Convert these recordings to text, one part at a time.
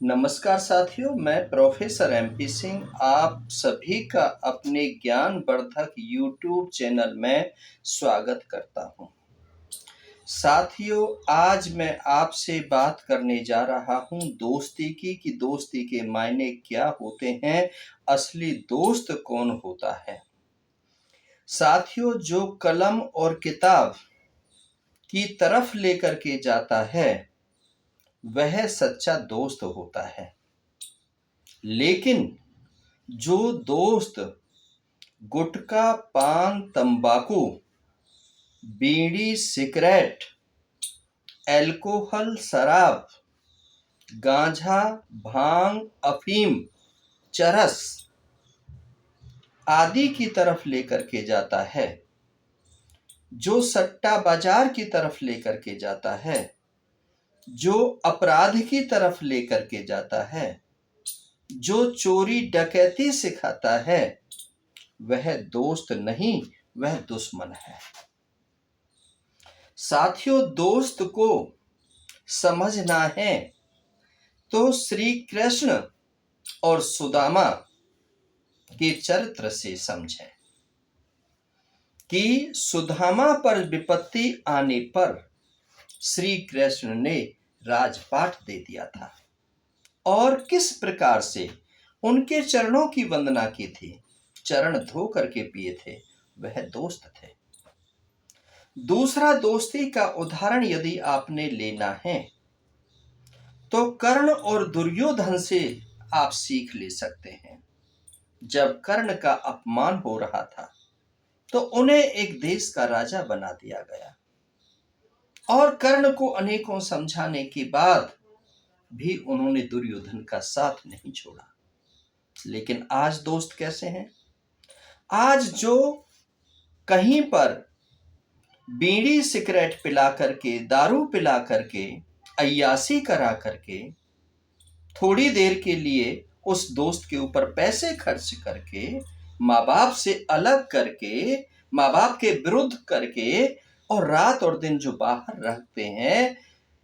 नमस्कार साथियों, मैं प्रोफेसर एमपी सिंह आप सभी का अपने ज्ञानवर्धक यूट्यूब चैनल में स्वागत करता हूं। साथियों, आज मैं आपसे बात करने जा रहा हूं दोस्ती की कि दोस्ती के मायने क्या होते हैं, असली दोस्त कौन होता है। साथियों, जो कलम और किताब की तरफ लेकर के जाता है वह सच्चा दोस्त होता है, लेकिन जो दोस्त गुटखा, पान, तंबाकू, बीड़ी, सिगरेट, अल्कोहल, शराब, गांजा, भांग, अफीम, चरस आदि की तरफ लेकर के जाता है, जो सट्टा बाजार की तरफ लेकर के जाता है, जो अपराध की तरफ लेकर के जाता है, जो चोरी डकैती सिखाता है, वह दोस्त नहीं, वह दुश्मन है। साथियों, दोस्त को समझना है तो श्री कृष्ण और सुदामा के चरित्र से समझें कि सुदामा पर विपत्ति आने पर श्री कृष्ण ने राजपाट दे दिया था और किस प्रकार से उनके चरणों की वंदना की थी, चरण धो करके पिए थे, वह दोस्त थे। दूसरा दोस्ती का उदाहरण यदि आपने लेना है तो कर्ण और दुर्योधन से आप सीख ले सकते हैं। जब कर्ण का अपमान हो रहा था तो उन्हें एक देश का राजा बना दिया गया और कर्ण को अनेकों समझाने के बाद भी उन्होंने दुर्योधन का साथ नहीं छोड़ा। लेकिन आज दोस्त कैसे हैं? आज जो कहीं पर बीड़ी सिगरेट पिला करके, दारू पिला करके, अय्यासी करा करके, थोड़ी देर के लिए उस दोस्त के ऊपर पैसे खर्च करके, माँ बाप से अलग करके, माँ बाप के विरुद्ध करके और रात और दिन जो बाहर रखते हैं,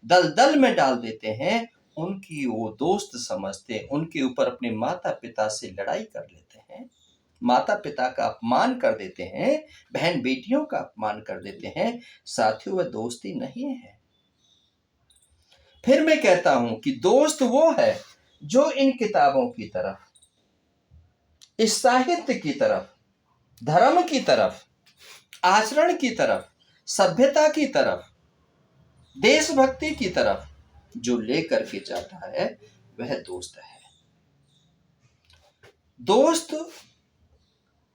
दलदल में डाल देते हैं, उनकी वो दोस्त समझते हैं। उनके ऊपर अपने माता पिता से लड़ाई कर लेते हैं, माता पिता का अपमान कर देते हैं, बहन बेटियों का अपमान कर देते हैं। साथियों, वह दोस्ती नहीं है। फिर मैं कहता हूं कि दोस्त वो है जो इन किताबों की तरफ, इस साहित्य की तरफ, धर्म की तरफ, आचरण की तरफ, सभ्यता की तरफ, देशभक्ति की तरफ जो लेकर के जाता है वह दोस्त है। दोस्त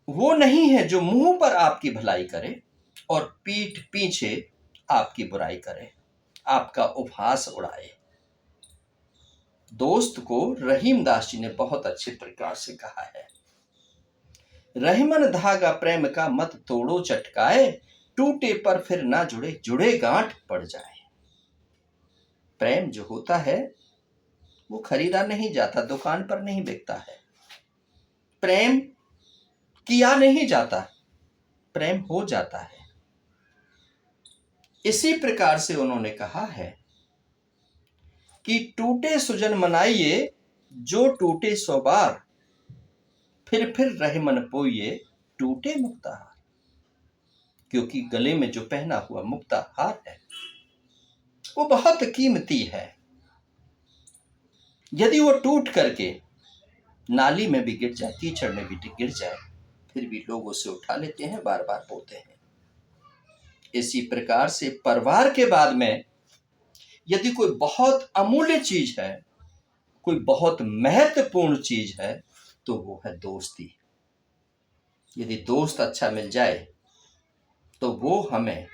वो नहीं है जो मुंह पर आपकी भलाई करे और पीठ पीछे आपकी बुराई करे, आपका उपहास उड़ाए। दोस्त को रहीमदास जी ने बहुत अच्छे प्रकार से कहा है, रहीमन धागा प्रेम का मत तोड़ो चटकाए, टूटे पर फिर ना जुड़े, जुड़े गांठ पड़ जाए। प्रेम जो होता है वो खरीदा नहीं जाता, दुकान पर नहीं बिकता है। प्रेम किया नहीं जाता, प्रेम हो जाता है। इसी प्रकार से उन्होंने कहा है कि टूटे सुजन मनाइए, जो टूटे सौ बार, फिर रहे मन पोइए, टूटे मुक्ता हार। क्योंकि गले में जो पहना हुआ मुक्ता हार है वो बहुत कीमती है। यदि वो टूट करके नाली में भी गिर जाए, कीचड़ में भी गिर जाए, फिर भी लोग उसे उठा लेते हैं, बार बार बोते हैं। इसी प्रकार से परिवार के बाद में यदि कोई बहुत अमूल्य चीज है, कोई बहुत महत्वपूर्ण चीज है, तो वो है दोस्ती। यदि दोस्त अच्छा मिल जाए तो वो हमें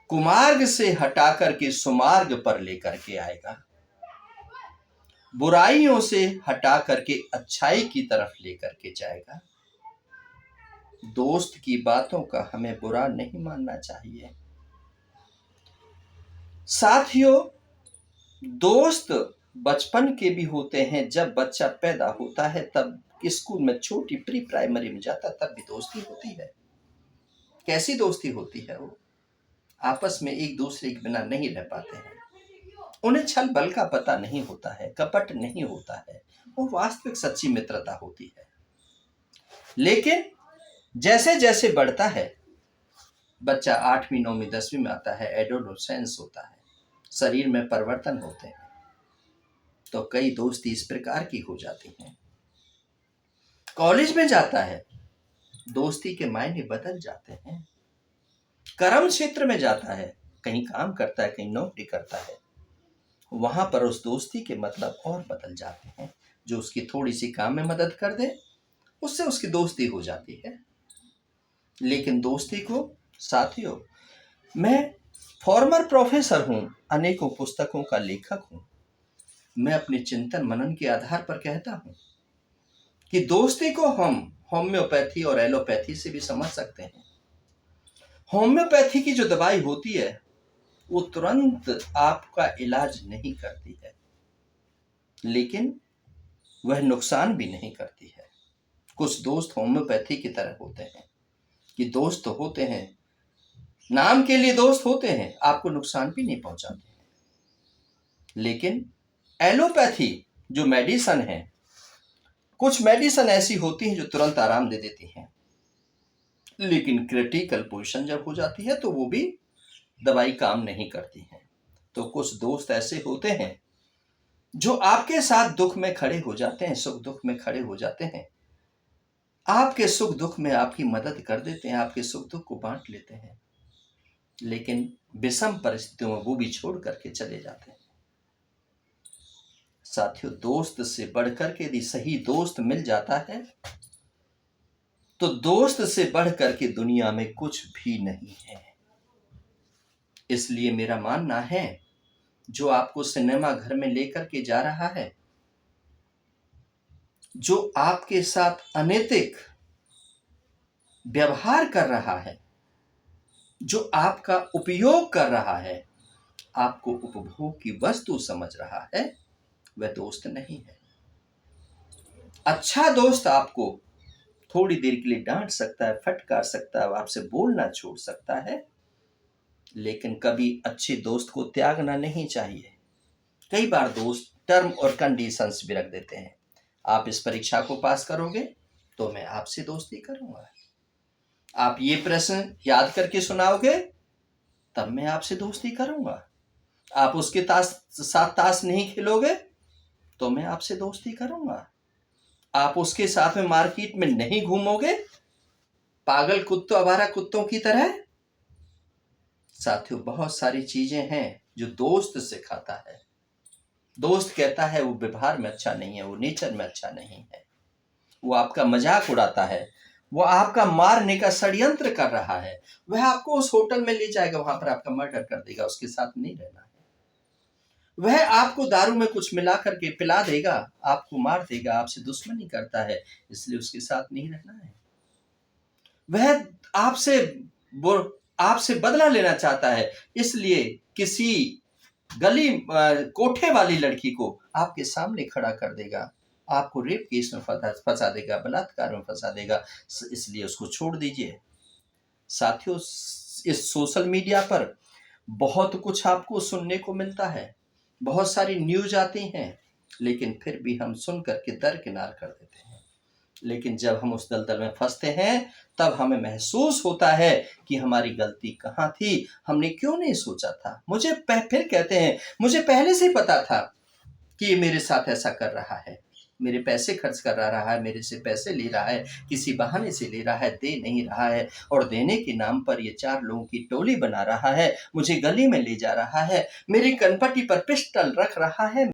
कुमार्ग से हटा करके सुमार्ग पर लेकर के आएगा, बुराइयों से हटा करके अच्छाई की तरफ लेकर के जाएगा। दोस्त की बातों का हमें बुरा नहीं मानना चाहिए। साथियों, दोस्त बचपन के भी होते हैं। जब बच्चा पैदा होता है तब स्कूल में, छोटी प्री प्राइमरी में जाता, तब भी दोस्ती होती है। कैसी दोस्ती होती है? वो आपस में एक दूसरे के बिना नहीं रह पाते हैं। उन्हें छल बल का पता नहीं होता है, कपट नहीं होता है, वो वास्तविक सच्ची मित्रता होती है। लेकिन जैसे जैसे बढ़ता है बच्चा, 8वीं 9वीं 10वीं में आता है, एडोलसेंस होता है, शरीर में परिवर्तन होते हैं, तो कई दोस्ती इस प्रकार की हो जाती हैं। कॉलेज में जाता है, दोस्ती के मायने बदल जाते हैं। कर्म क्षेत्र में जाता है, कहीं काम करता है, कहीं नौकरी करता है, वहां पर उस दोस्ती के मतलब और बदल जाते हैं। जो उसकी थोड़ी सी काम में मदद कर दे, उससे उसकी दोस्ती हो जाती है। लेकिन दोस्ती को, साथियों, मैं फॉर्मर प्रोफेसर हूं, अनेकों पुस्तकों का लेखक हूं, मैं अपने चिंतन मनन के आधार पर कहता हूं कि दोस्ती को हम होम्योपैथी और एलोपैथी से भी समझ सकते हैं। होम्योपैथी की जो दवाई होती है वो तुरंत आपका इलाज नहीं करती है, लेकिन वह नुकसान भी नहीं करती है। कुछ दोस्त होम्योपैथी की तरह होते हैं कि दोस्त होते हैं, नाम के लिए दोस्त होते हैं, आपको नुकसान भी नहीं पहुंचाते हैं। लेकिन एलोपैथी जो मेडिसिन है, कुछ मेडिसिन ऐसी होती हैं जो तुरंत आराम दे देती हैं, लेकिन क्रिटिकल पोजीशन जब हो जाती है तो वो भी दवाई काम नहीं करती है। तो कुछ दोस्त ऐसे होते हैं जो आपके साथ दुख में खड़े हो जाते हैं, सुख दुख में खड़े हो जाते हैं, आपके सुख दुख में आपकी मदद कर देते हैं, आपके सुख दुख को बांट लेते हैं, लेकिन विषम परिस्थितियों में वो भी छोड़ करके चले जाते हैं। साथियों, दोस्त से बढ़कर के यदि सही दोस्त मिल जाता है तो दोस्त से बढ़कर के दुनिया में कुछ भी नहीं है। इसलिए मेरा मानना है, जो आपको सिनेमा घर में लेकर के जा रहा है, जो आपके साथ अनैतिक व्यवहार कर रहा है, जो आपका उपयोग कर रहा है, आपको उपभोग की वस्तु समझ रहा है, वह दोस्त नहीं है। अच्छा दोस्त आपको थोड़ी देर के लिए डांट सकता है, फटकार सकता है, आपसे बोलना छोड़ सकता है, लेकिन कभी अच्छे दोस्त को त्यागना नहीं चाहिए। कई बार दोस्त टर्म और कंडीशंस भी रख देते हैं। आप इस परीक्षा को पास करोगे तो मैं आपसे दोस्ती करूंगा, आप ये प्रश्न याद करके सुनाओगे तब मैं आपसे दोस्ती करूंगा, आप उसके साथ ताश नहीं खेलोगे तो मैं आपसे दोस्ती करूंगा, आप उसके साथ में मार्केट में नहीं घूमोगे पागल कुत्तों, आवारा कुत्तों की तरह। साथियों, बहुत सारी चीजें हैं जो दोस्त सिखाता है। दोस्त कहता है वो व्यवहार में अच्छा नहीं है, वो नेचर में अच्छा नहीं है, वो आपका मजाक उड़ाता है, वो आपका मारने का षड्यंत्र कर रहा है, वह आपको उस होटल में ले जाएगा, वहां पर आपका मर्डर कर देगा, उसके साथ नहीं रहना है। वह आपको दारू में कुछ मिला करके पिला देगा, आपको मार देगा, आपसे दुश्मनी करता है, इसलिए उसके साथ नहीं रहना है। वह आपसे बदला लेना चाहता है, इसलिए किसी गली कोठे वाली लड़की को आपके सामने खड़ा कर देगा, आपको रेप केस में फंसा देगा, बलात्कार में फंसा देगा, इसलिए उसको छोड़ दीजिए। साथियों, इस सोशल मीडिया पर बहुत कुछ आपको सुनने को मिलता है, बहुत सारी न्यूज आती हैं, लेकिन फिर भी हम सुन करके दरकिनार कर देते हैं। लेकिन जब हम उस दलदल में फंसते हैं तब हमें महसूस होता है कि हमारी गलती कहाँ थी, हमने क्यों नहीं सोचा था। फिर कहते हैं, मुझे पहले से ही पता था कि ये मेरे साथ ऐसा कर रहा है, मेरे पैसे खर्च कर रहा है, मेरे से पैसे ले रहा है, किसी बहाने से ले रहा है, दे नहीं रहा है, और देने के नाम पर ये 4 लोगों की टोली बना रहा है, मुझे गली में ले जा रहा है, मेरी कनपटी पर पिस्टल रख रहा है।